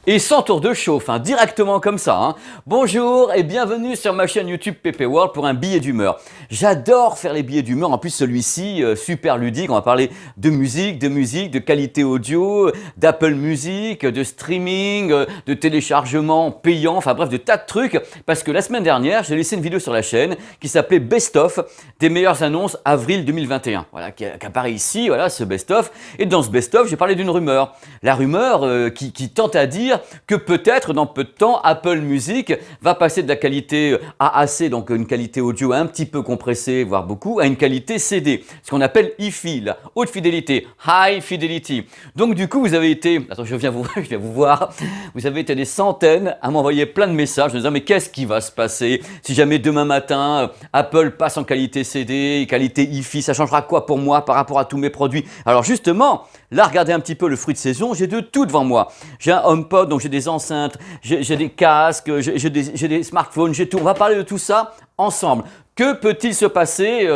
Et sans tour de chauffe, directement comme ça. Bonjour et bienvenue sur ma chaîne YouTube PP World pour un billet d'humeur. J'adore faire les billets d'humeur, en plus celui-ci, super ludique. On va parler de musique, de qualité audio, d'Apple Music, de streaming, de téléchargement payant, enfin bref, de tas de trucs. Parce que la semaine dernière, j'ai laissé une vidéo sur la chaîne qui s'appelait Best of des meilleures annonces avril 2021. Voilà, qui apparaît ici, voilà, ce Best of. Et dans ce Best of, j'ai parlé d'une rumeur. La rumeur qui tente à dire que peut-être dans peu de temps, Apple Music va passer de la qualité AAC, donc une qualité audio un petit peu compressée, voire beaucoup, à une qualité CD, ce qu'on appelle hi-fi, la haute fidélité, high fidelity. Donc du coup, vous avez été, attends, je viens vous voir, vous avez été des centaines à m'envoyer plein de messages en disant mais qu'est-ce qui va se passer si jamais demain matin Apple passe en qualité CD, qualité hi-fi, ça changera quoi pour moi par rapport à tous mes produits? Alors justement, là, regardez un petit peu le fruit de saison, j'ai de tout devant moi. J'ai un HomePod, donc j'ai des enceintes, j'ai des casques, j'ai des smartphones, j'ai tout. On va parler de tout ça ensemble. Que peut-il se passer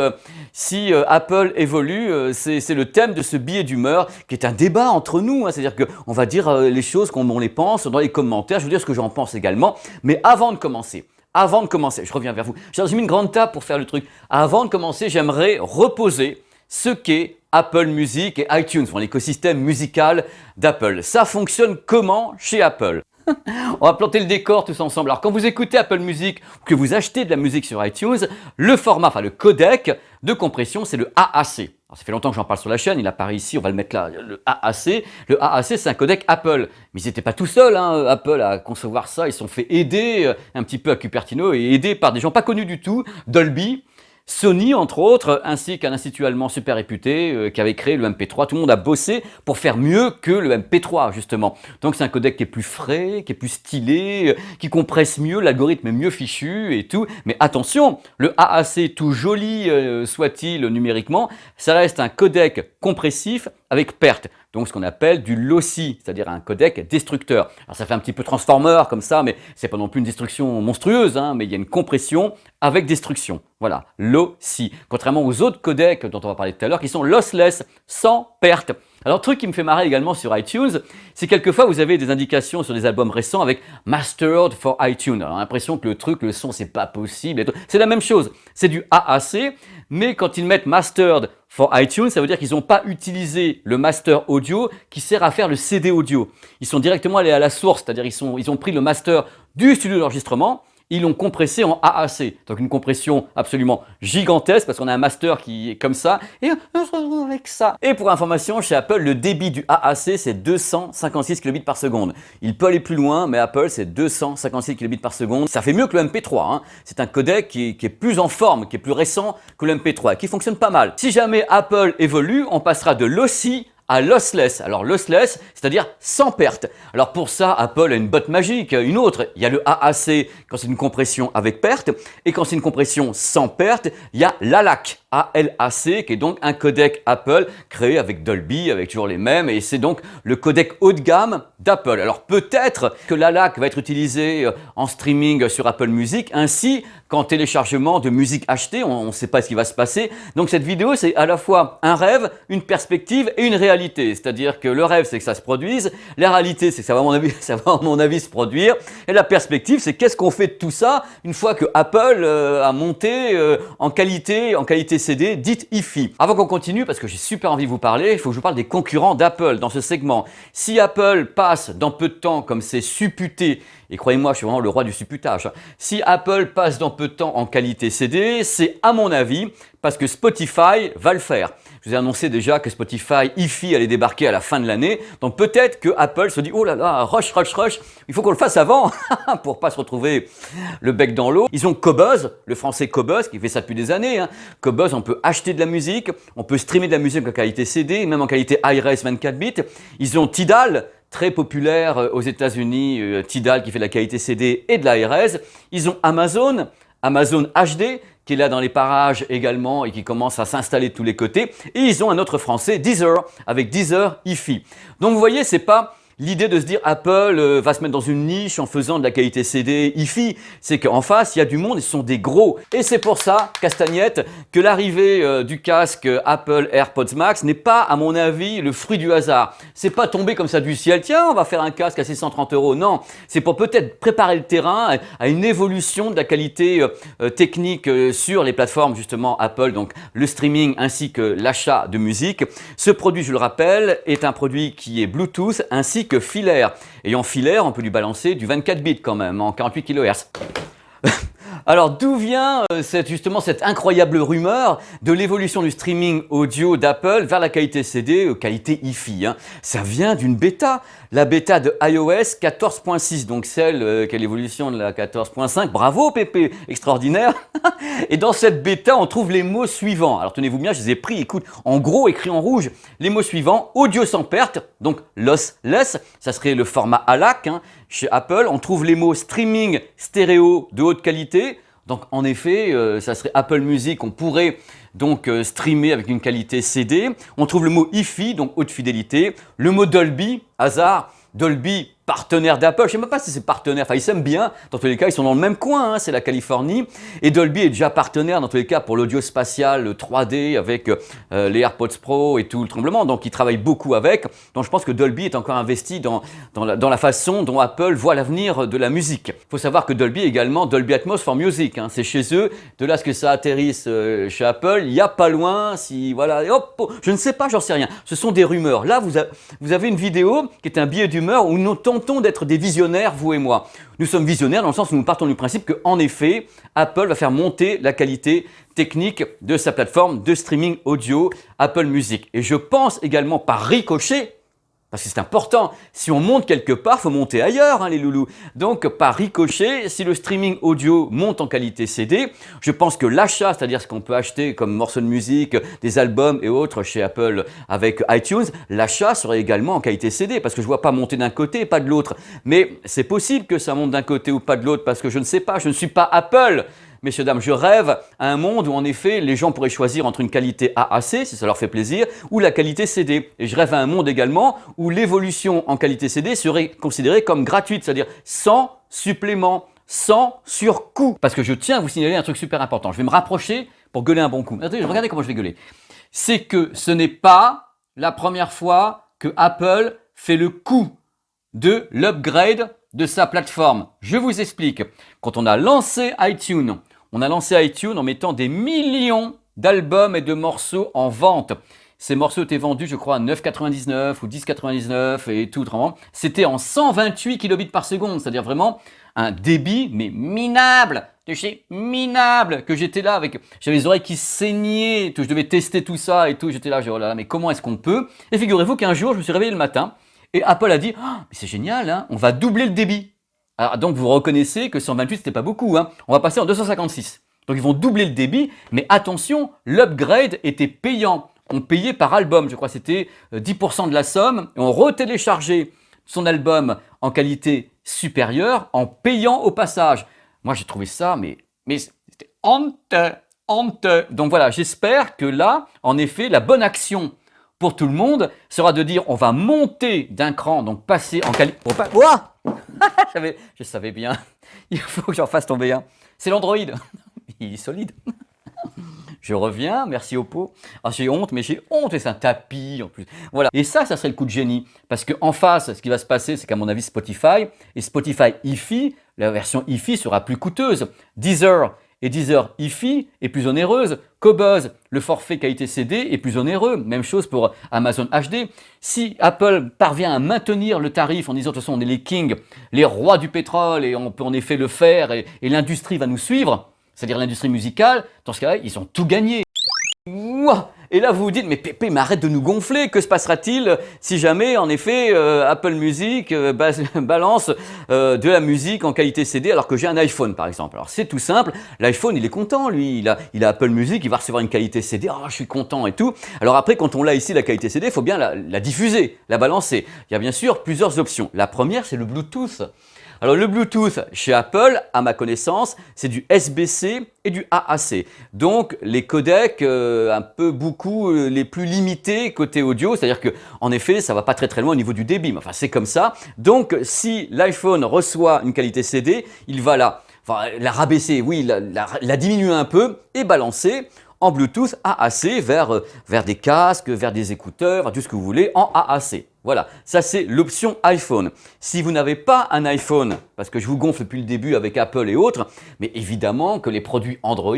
si Apple évolue? C'est le thème de ce billet d'humeur qui est un débat entre nous. C'est-à-dire qu'on va dire les choses comme on les pense dans les commentaires. Je veux dire ce que j'en pense également. Mais avant de commencer, je reviens vers vous. J'ai mis une grande table pour faire le truc. Avant de commencer, j'aimerais reposer ce qu'est Apple Music et iTunes, l'écosystème musical d'Apple. Ça fonctionne comment chez Apple? On va planter le décor tous ensemble. Alors quand vous écoutez Apple Music ou que vous achetez de la musique sur iTunes, le format, le codec de compression, c'est le AAC. Alors, ça fait longtemps que j'en parle sur la chaîne, il apparaît ici, on va le mettre là, le AAC. Le AAC, c'est un codec Apple. Mais ils n'étaient pas tout seuls, Apple, à concevoir ça. Ils se sont fait aider un petit peu à Cupertino et aidés par des gens pas connus du tout, Dolby, Sony, entre autres, ainsi qu'un institut allemand super réputé qui avait créé le MP3. Tout le monde a bossé pour faire mieux que le MP3, justement. Donc c'est un codec qui est plus frais, qui est plus stylé, qui compresse mieux, l'algorithme est mieux fichu et tout. Mais attention, le AAC, tout joli soit-il numériquement, ça reste un codec compressif avec perte. Donc ce qu'on appelle du lossy, c'est-à-dire un codec destructeur. Alors ça fait un petit peu transformer comme ça, mais c'est pas non plus une destruction monstrueuse, mais il y a une compression avec destruction. Voilà, lossy. Contrairement aux autres codecs dont on va parler tout à l'heure, qui sont lossless, sans perte. Alors, truc qui me fait marrer également sur iTunes, c'est quelquefois vous avez des indications sur des albums récents avec Mastered for iTunes. Alors, l'impression que le son, c'est pas possible. C'est la même chose, c'est du AAC, mais quand ils mettent Mastered for iTunes, ça veut dire qu'ils n'ont pas utilisé le master audio qui sert à faire le CD audio. Ils sont directement allés à la source, c'est-à-dire ils ont pris le master du studio d'enregistrement, ils l'ont compressé en AAC. Donc une compression absolument gigantesque parce qu'on a un master qui est comme ça et on se retrouve avec ça. Et pour information, chez Apple, le débit du AAC, c'est 256 kilobits par seconde. Il peut aller plus loin, mais Apple, c'est 256 kilobits par seconde. Ça fait mieux que le MP3. C'est un codec qui est plus en forme, qui est plus récent que le MP3, qui fonctionne pas mal. Si jamais Apple évolue, on passera de lossy à lossless. Alors lossless, c'est-à-dire sans perte. Alors pour ça, Apple a une botte magique, une autre. Il y a le AAC quand c'est une compression avec perte, et quand c'est une compression sans perte, il y a l'ALAC. ALAC, qui est donc un codec Apple créé avec Dolby, avec toujours les mêmes, et c'est donc le codec haut de gamme d'Apple. Alors peut-être que l'ALAC va être utilisé en streaming sur Apple Music, ainsi qu'en téléchargement de musique achetée, on ne sait pas ce qui va se passer. Donc cette vidéo, c'est à la fois un rêve, une perspective et une réalité. C'est-à-dire que le rêve, c'est que ça se produise, la réalité, c'est que ça va à mon avis se produire, et la perspective, c'est qu'est-ce qu'on fait de tout ça une fois que Apple a monté en qualité CD, dite hi-fi. Avant qu'on continue, parce que j'ai super envie de vous parler, il faut que je vous parle des concurrents d'Apple dans ce segment. Si Apple passe dans peu de temps, comme c'est supputé, et croyez-moi, je suis vraiment le roi du supputage, si Apple passe dans peu de temps en qualité CD, c'est à mon avis parce que Spotify va le faire. Je vous ai annoncé déjà que Spotify hi-fi allait débarquer à la fin de l'année, donc peut-être que Apple se dit « Oh là là, rush, il faut qu'on le fasse avant pour pas se retrouver le bec dans l'eau ». Ils ont Qobuz, le français Qobuz, qui fait ça depuis des années. Qobuz, on peut acheter de la musique, on peut streamer de la musique en qualité CD, même en qualité iRes 24 bits. Ils ont Tidal, très populaire aux États-Unis, Tidal qui fait de la qualité CD et de la iRes. Ils ont Amazon HD, qui est là dans les parages également et qui commence à s'installer de tous les côtés. Et ils ont un autre français, Deezer, avec Deezer hi-fi. Donc vous voyez, c'est pas l'idée de se dire Apple va se mettre dans une niche en faisant de la qualité CD hi-fi, c'est qu'en face, il y a du monde et ce sont des gros. Et c'est pour ça, Castagnette, que l'arrivée du casque Apple AirPods Max n'est pas, à mon avis, le fruit du hasard. C'est pas tombé comme ça du ciel, tiens, on va faire un casque à 630 €. Non, c'est pour peut-être préparer le terrain à une évolution de la qualité technique sur les plateformes justement Apple, donc le streaming ainsi que l'achat de musique. Ce produit, je le rappelle, est un produit qui est Bluetooth ainsi que filaire. Et en filaire, on peut lui balancer du 24 bits quand même, en 48 kHz. Alors d'où vient justement cette incroyable rumeur de l'évolution du streaming audio d'Apple vers la qualité CD, qualité hi-fi, hein. Ça vient d'une bêta, la bêta de iOS 14.6, donc celle qui est l'évolution de la 14.5. Bravo Pépé, extraordinaire. Et dans cette bêta, on trouve les mots suivants. Alors tenez-vous bien, je les ai pris, écoute, en gros écrit en rouge, les mots suivants: audio sans perte, donc lossless, ça serait le format ALAC, hein. Chez Apple, on trouve les mots streaming stéréo de haute qualité. Donc en effet, ça serait Apple Music, on pourrait donc streamer avec une qualité CD. On trouve le mot hi-fi, donc haute fidélité. Le mot Dolby, hasard, Dolby, partenaire d'Apple. Je ne sais même pas si c'est partenaire, enfin ils s'aiment bien. Dans tous les cas, ils sont dans le même coin, hein, c'est la Californie. Et Dolby est déjà partenaire dans tous les cas pour l'audio spatial, le 3D avec les AirPods Pro et tout le tremblement. Donc ils travaillent beaucoup avec. Donc je pense que Dolby est encore investi dans la façon dont Apple voit l'avenir de la musique. Il faut savoir que Dolby est également Dolby Atmos for Music, hein, c'est chez eux. De là à ce que ça atterrisse chez Apple, il n'y a pas loin. Si voilà, hop, je ne sais pas, j'en sais rien. Ce sont des rumeurs. Là, vous avez une vidéo qui est un billet d'humeur où nous tentons d'être des visionnaires, vous et moi. Nous sommes visionnaires dans le sens où nous partons du principe qu'en effet, Apple va faire monter la qualité technique de sa plateforme de streaming audio Apple Music. Et je pense également par ricochet, parce que c'est important, si on monte quelque part, il faut monter ailleurs, hein, les loulous. Donc, par ricochet, si le streaming audio monte en qualité CD, je pense que l'achat, c'est-à-dire ce qu'on peut acheter comme morceaux de musique, des albums et autres chez Apple avec iTunes, l'achat serait également en qualité CD, parce que je ne vois pas monter d'un côté et pas de l'autre. Mais c'est possible que ça monte d'un côté ou pas de l'autre, parce que je ne sais pas, je ne suis pas Apple. Messieurs, dames, je rêve à un monde où en effet les gens pourraient choisir entre une qualité AAC, si ça leur fait plaisir, ou la qualité CD. Et je rêve à un monde également où l'évolution en qualité CD serait considérée comme gratuite, c'est-à-dire sans supplément, sans surcoût. Parce que je tiens à vous signaler un truc super important. Je vais me rapprocher pour gueuler un bon coup. Attendez, regardez comment je vais gueuler. C'est que ce n'est pas la première fois que Apple fait le coup de l'upgrade de sa plateforme. Je vous explique. Quand on a lancé iTunes, en mettant des millions d'albums et de morceaux en vente. Ces morceaux étaient vendus, je crois, à 9,99 ou 10,99 et tout. C'était en 128 kilobits par seconde, c'est-à-dire vraiment un débit, mais minable, de chez minable, que j'étais là avec, j'avais les oreilles qui saignaient, je devais tester tout ça et tout. J'étais là, oh là là, mais comment est-ce qu'on peut? Et figurez-vous qu'un jour, je me suis réveillé le matin et Apple a dit, oh, mais c'est génial, hein, on va doubler le débit. Alors, donc vous reconnaissez que 128 c'était pas beaucoup, hein. On va passer en 256. Donc ils vont doubler le débit, mais attention, l'upgrade était payant. On payait par album, je crois que c'était 10% de la somme, et on retéléchargeait son album en qualité supérieure en payant au passage. Moi j'ai trouvé ça, mais c'était honteux. Donc voilà, j'espère que là, en effet, la bonne action pour tout le monde sera de dire on va monter d'un cran, donc passer en qualité... Ouah je savais bien, il faut que j'en fasse tomber un. C'est l'Android, il est solide. Je reviens, merci Oppo. Ah, j'ai honte, mais j'ai honte, et c'est un tapis en plus. Voilà. Et ça serait le coup de génie. Parce qu'en face, ce qui va se passer, c'est qu'à mon avis, Spotify, et Spotify hi-fi, la version hi-fi sera plus coûteuse. Deezer et Deezer hi-fi est plus onéreuse. Qobuz, le forfait qualité CD, est plus onéreux. Même chose pour Amazon HD. Si Apple parvient à maintenir le tarif en disant de toute façon on est les kings, les rois du pétrole, et on peut en effet le faire, et l'industrie va nous suivre, c'est-à-dire l'industrie musicale, dans ce cas-là, ils ont tout gagné. Et là, vous vous dites, mais Pépé, mais arrête de nous gonfler. Que se passera-t-il si jamais, en effet, Apple Music balance de la musique en qualité CD alors que j'ai un iPhone, par exemple? Alors, c'est tout simple. L'iPhone, il est content, lui. Il a Apple Music, il va recevoir une qualité CD. Oh, je suis content et tout. Alors après, quand on l'a ici, la qualité CD, il faut bien la diffuser, la balancer. Il y a bien sûr plusieurs options. La première, c'est le Bluetooth. Alors le Bluetooth chez Apple, à ma connaissance, c'est du SBC et du AAC. Donc les codecs un peu beaucoup les plus limités côté audio, c'est-à-dire que en effet, ça va pas très très loin au niveau du débit. Enfin, c'est comme ça. Donc si l'iPhone reçoit une qualité CD, il va la rabaisser, oui, la diminuer un peu et balancer en Bluetooth AAC vers des casques, vers des écouteurs, tout ce que vous voulez en AAC. Voilà, ça c'est l'option iPhone. Si vous n'avez pas un iPhone, parce que je vous gonfle depuis le début avec Apple et autres, mais évidemment que les produits Android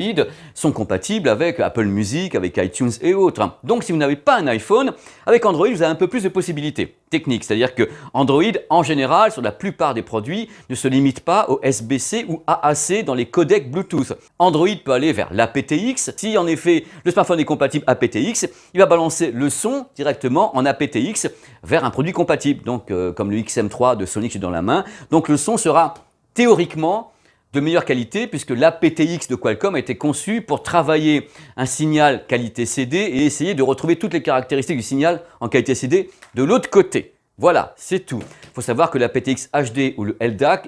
sont compatibles avec Apple Music, avec iTunes et autres. Donc si vous n'avez pas un iPhone, avec Android vous avez un peu plus de possibilités techniques. C'est-à-dire que Android en général, sur la plupart des produits, ne se limite pas au SBC ou AAC dans les codecs Bluetooth. Android peut aller vers l'aptX. Si en effet le smartphone est compatible aptX, il va balancer le son directement en aptX vers un produit compatible, donc comme le XM3 de Sony que j'ai dans la main. Donc le son sera théoriquement de meilleure qualité puisque l'aptX de Qualcomm a été conçu pour travailler un signal qualité CD et essayer de retrouver toutes les caractéristiques du signal en qualité CD de l'autre côté. Voilà, c'est tout. Il faut savoir que l'aptX HD ou le LDAC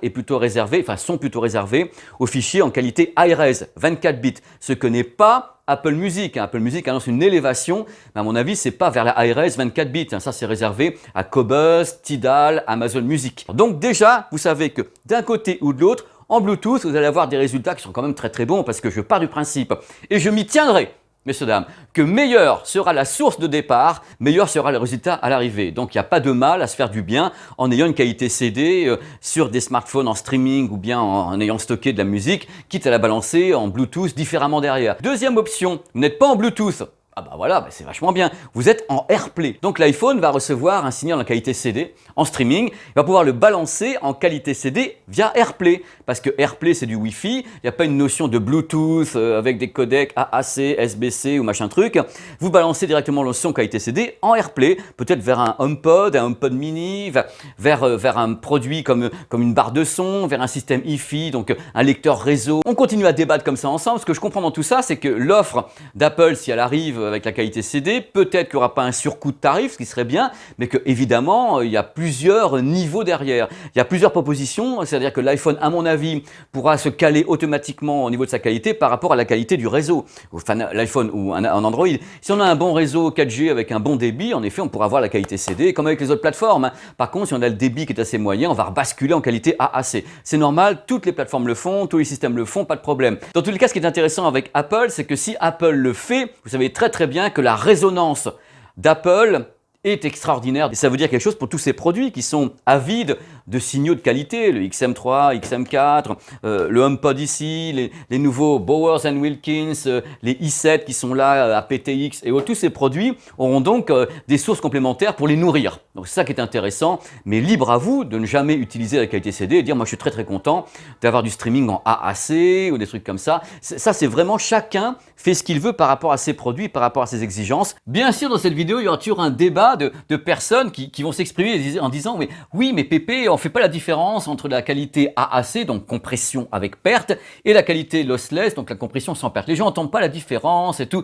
sont plutôt réservés aux fichiers en qualité iRes 24 bits, ce que n'est pas Apple Music. Apple Music annonce une élévation, mais à mon avis, c'est pas vers la iRes 24 bits. Ça, c'est réservé à Qobuz, Tidal, Amazon Music. Donc déjà, vous savez que d'un côté ou de l'autre, en Bluetooth, vous allez avoir des résultats qui sont quand même très très bons parce que je pars du principe, et je m'y tiendrai, messieurs, dames, que meilleure sera la source de départ, meilleur sera le résultat à l'arrivée. Donc il n'y a pas de mal à se faire du bien en ayant une qualité CD sur des smartphones en streaming ou bien en ayant stocké de la musique, quitte à la balancer en Bluetooth différemment derrière. Deuxième option, vous n'êtes pas en Bluetooth. Ah bah voilà, c'est vachement bien. Vous êtes en AirPlay. Donc l'iPhone va recevoir un signal en qualité CD en streaming. Il va pouvoir le balancer en qualité CD via AirPlay. Parce que AirPlay c'est du Wi-Fi. Il n'y a pas une notion de Bluetooth avec des codecs AAC, SBC ou machin truc. Vous balancez directement le son qualité CD en AirPlay. Peut-être vers un HomePod mini, vers un produit comme une barre de son, vers un système Hi-Fi, donc un lecteur réseau. On continue à débattre comme ça ensemble. Ce que je comprends dans tout ça, c'est que l'offre d'Apple, si elle arrive avec la qualité CD, peut-être qu'il n'y aura pas un surcoût de tarif, ce qui serait bien, mais que évidemment il y a plusieurs niveaux derrière. Il y a plusieurs propositions, c'est-à-dire que l'iPhone, à mon avis, pourra se caler automatiquement au niveau de sa qualité par rapport à la qualité du réseau. Enfin, l'iPhone ou un Android. Si on a un bon réseau 4G avec un bon débit, en effet, on pourra avoir la qualité CD comme avec les autres plateformes. Par contre, si on a le débit qui est assez moyen, on va basculer en qualité AAC. C'est normal, toutes les plateformes le font, tous les systèmes le font, pas de problème. Dans tous les cas, ce qui est intéressant avec Apple, c'est que si Apple le fait, vous savez très bien que la résonance d'Apple est extraordinaire. Et ça veut dire quelque chose pour tous ces produits qui sont avides de signaux de qualité, le XM3, XM4, le HomePod ici, les nouveaux Bowers Wilkins, les i7 qui sont là, aptX et tous ces produits auront donc des sources complémentaires pour les nourrir. Donc c'est ça qui est intéressant, mais libre à vous de ne jamais utiliser la qualité CD et dire moi je suis très très content d'avoir du streaming en AAC ou des trucs comme ça. Ça c'est vraiment chacun fait ce qu'il veut par rapport à ses produits, par rapport à ses exigences. Bien sûr dans cette vidéo il y aura toujours un débat de personnes qui vont s'exprimer en disant oui mais Pépé, on ne fait pas la différence entre la qualité AAC, donc compression avec perte, et la qualité lossless, donc la compression sans perte. Les gens n'entendent pas la différence et tout.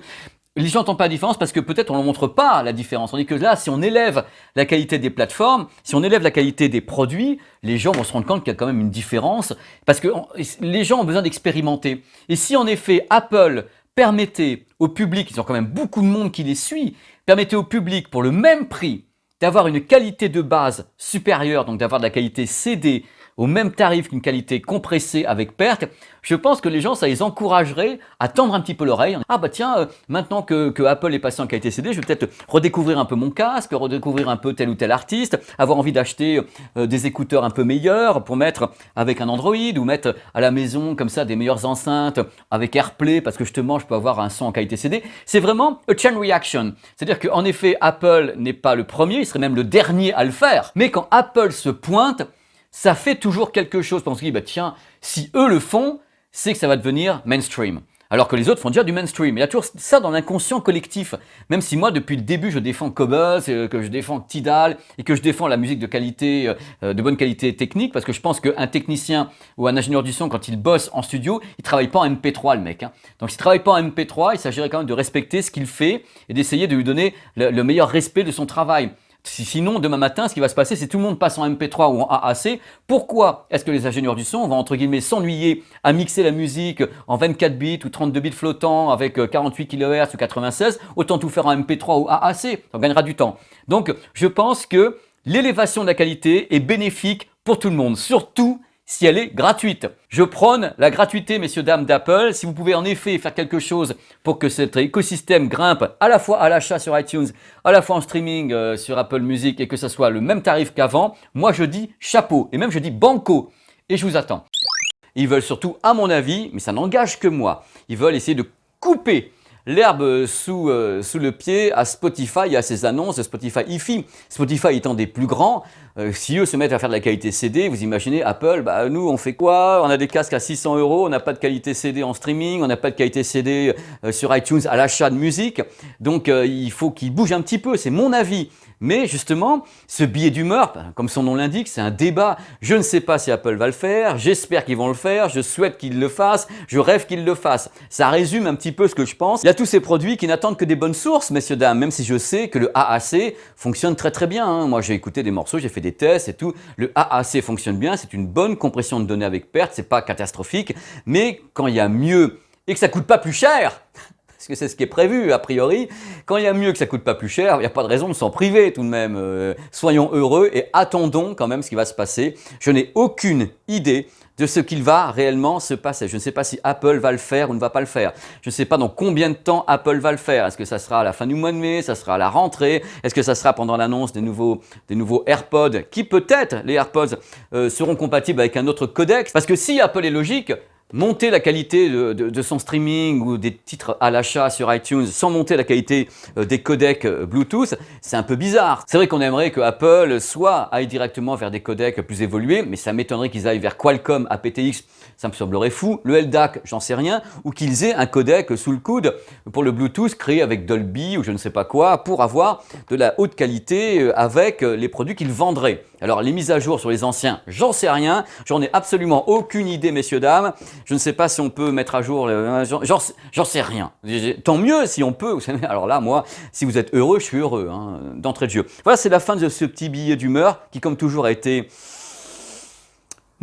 Les gens n'entendent pas la différence parce que peut-être on ne montre pas la différence. Tandis que là, si on élève la qualité des plateformes, si on élève la qualité des produits, les gens vont se rendre compte qu'il y a quand même une différence parce que les gens ont besoin d'expérimenter. Et si en effet Apple permettait au public, ils ont quand même beaucoup de monde qui les suit, permettait au public pour le même prix d'avoir une qualité de base supérieure, donc d'avoir de la qualité CD au même tarif qu'une qualité compressée avec perte, je pense que les gens, ça les encouragerait à tendre un petit peu l'oreille. Ah bah tiens, maintenant que Apple est passé en qualité CD, je vais peut-être redécouvrir un peu mon casque, redécouvrir un peu tel ou tel artiste, avoir envie d'acheter des écouteurs un peu meilleurs pour mettre avec un Android ou mettre à la maison comme ça des meilleures enceintes avec AirPlay parce que justement je peux avoir un son en qualité CD. C'est vraiment a chain reaction. C'est-à-dire qu'en effet, Apple n'est pas le premier, il serait même le dernier à le faire. Mais quand Apple se pointe, ça fait toujours quelque chose. Parce qu'on se dit, bah tiens, si eux le font, c'est que ça va devenir mainstream. Alors que les autres font déjà du mainstream. Il y a toujours ça dans l'inconscient collectif. Même si moi, depuis le début, je défends Qobuz, que je défends Tidal et que je défends la musique de qualité, de bonne qualité technique, parce que je pense qu'un technicien ou un ingénieur du son, quand il bosse en studio, il travaille pas en MP3, le mec. Donc s'il travaille pas en MP3, il s'agirait quand même de respecter ce qu'il fait et d'essayer de lui donner le meilleur respect de son travail. Sinon, demain matin, ce qui va se passer, c'est que tout le monde passe en MP3 ou en AAC. Pourquoi est-ce que les ingénieurs du son vont, entre guillemets, s'ennuyer à mixer la musique en 24 bits ou 32 bits flottants avec 48 kHz ou 96? Autant tout faire en MP3 ou AAC, on gagnera du temps. Donc, je pense que l'élévation de la qualité est bénéfique pour tout le monde, surtout si elle est gratuite. Je prône la gratuité, messieurs, dames d'Apple. Si vous pouvez en effet faire quelque chose pour que cet écosystème grimpe à la fois à l'achat sur iTunes, à la fois en streaming sur Apple Music et que ce soit le même tarif qu'avant, moi je dis chapeau et même je dis banco et je vous attends. Ils veulent surtout, à mon avis, mais ça n'engage que moi, ils veulent essayer de couper l'herbe sous le pied à Spotify et à ses annonces de Spotify hi-fi. Spotify étant des plus grands, si eux se mettent à faire de la qualité CD, vous imaginez Apple, nous on fait quoi? On a des casques à 600 €, on n'a pas de qualité CD en streaming, on n'a pas de qualité CD sur iTunes à l'achat de musique, donc il faut qu'ils bougent un petit peu, c'est mon avis. Mais justement, ce billet d'humeur, comme son nom l'indique, c'est un débat. Je ne sais pas si Apple va le faire, j'espère qu'ils vont le faire, je souhaite qu'ils le fassent, je rêve qu'ils le fassent. Ça résume un petit peu ce que je pense. Il y a tous ces produits qui n'attendent que des bonnes sources, messieurs, dames, même si je sais que le AAC fonctionne très très bien. Hein. Moi j'ai écouté des morceaux, j'ai fait des tests et tout. Le AAC fonctionne bien, c'est une bonne compression de données avec perte, c'est pas catastrophique. Mais quand il y a mieux et que ça coûte pas plus cher, parce que c'est ce qui est prévu a priori, quand il y a mieux que ça coûte pas plus cher, il n'y a pas de raison de s'en priver tout de même. Soyons heureux et attendons quand même ce qui va se passer. Je n'ai aucune idée de ce qu'il va réellement se passer. Je ne sais pas si Apple va le faire ou ne va pas le faire. Je ne sais pas dans combien de temps Apple va le faire. Est-ce que ça sera à la fin du mois de mai? Ça sera à la rentrée? Est-ce que ça sera pendant l'annonce des nouveaux AirPods? Qui peut-être, les AirPods, seront compatibles avec un autre codec? Parce que si Apple est logique, monter la qualité de son streaming ou des titres à l'achat sur iTunes sans monter la qualité des codecs Bluetooth, c'est un peu bizarre. C'est vrai qu'on aimerait que Apple soit aille directement vers des codecs plus évolués, mais ça m'étonnerait qu'ils aillent vers Qualcomm aptX, ça me semblerait fou. Le LDAC, j'en sais rien, ou qu'ils aient un codec sous le coude pour le Bluetooth créé avec Dolby ou je ne sais pas quoi, pour avoir de la haute qualité avec les produits qu'ils vendraient. Alors les mises à jour sur les anciens, j'en sais rien, j'en ai absolument aucune idée, messieurs, dames. Je ne sais pas si on peut mettre à jour, j'en sais rien. Tant mieux si on peut. Alors là, moi, si vous êtes heureux, je suis heureux, hein, d'entrée de jeu. Voilà, c'est la fin de ce petit billet d'humeur qui, comme toujours, a été...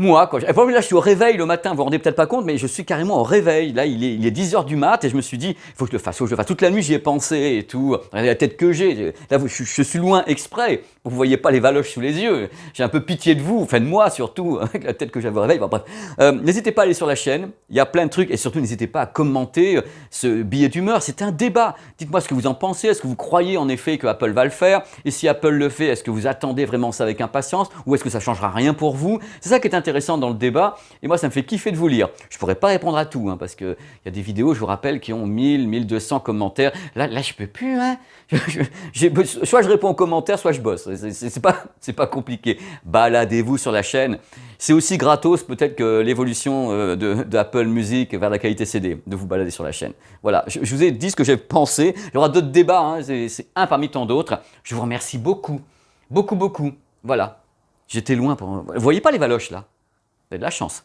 Moi, quoi. Et là, je suis au réveil le matin, vous vous rendez peut-être pas compte, mais je suis carrément au réveil. Là, il est 10 h du mat et je me suis dit, il faut que je le fasse, Toute la nuit, j'y ai pensé et tout. Regardez la tête que j'ai. Là, je suis loin exprès. Vous voyez pas les valoches sous les yeux. J'ai un peu pitié de vous, enfin de moi surtout, avec la tête que j'avais au réveil. Bon, bref. N'hésitez pas à aller sur la chaîne. Il y a plein de trucs et surtout, n'hésitez pas à commenter ce billet d'humeur. C'est un débat. Dites-moi ce que vous en pensez. Est-ce que vous croyez en effet que Apple va le faire? Et si Apple le fait, est-ce que vous attendez vraiment ça avec impatience? Ou est-ce que ça changera rien pour vous? C'est ça qui est intéressant dans le débat et moi ça me fait kiffer de vous lire. Je pourrais pas répondre à tout parce que il y a des vidéos, je vous rappelle, qui ont 1200 commentaires. Là je peux plus. Soit je réponds aux commentaires, soit je bosse. C'est pas compliqué. Baladez-vous sur la chaîne. C'est aussi gratos peut-être que l'évolution d'Apple Music vers la qualité CD, de vous balader sur la chaîne. Voilà, je vous ai dit ce que j'ai pensé. Il y aura d'autres débats, c'est un parmi tant d'autres. Je vous remercie beaucoup, beaucoup, beaucoup. Voilà, j'étais loin pour... Vous voyez pas les valoches là? Vous avez de la chance.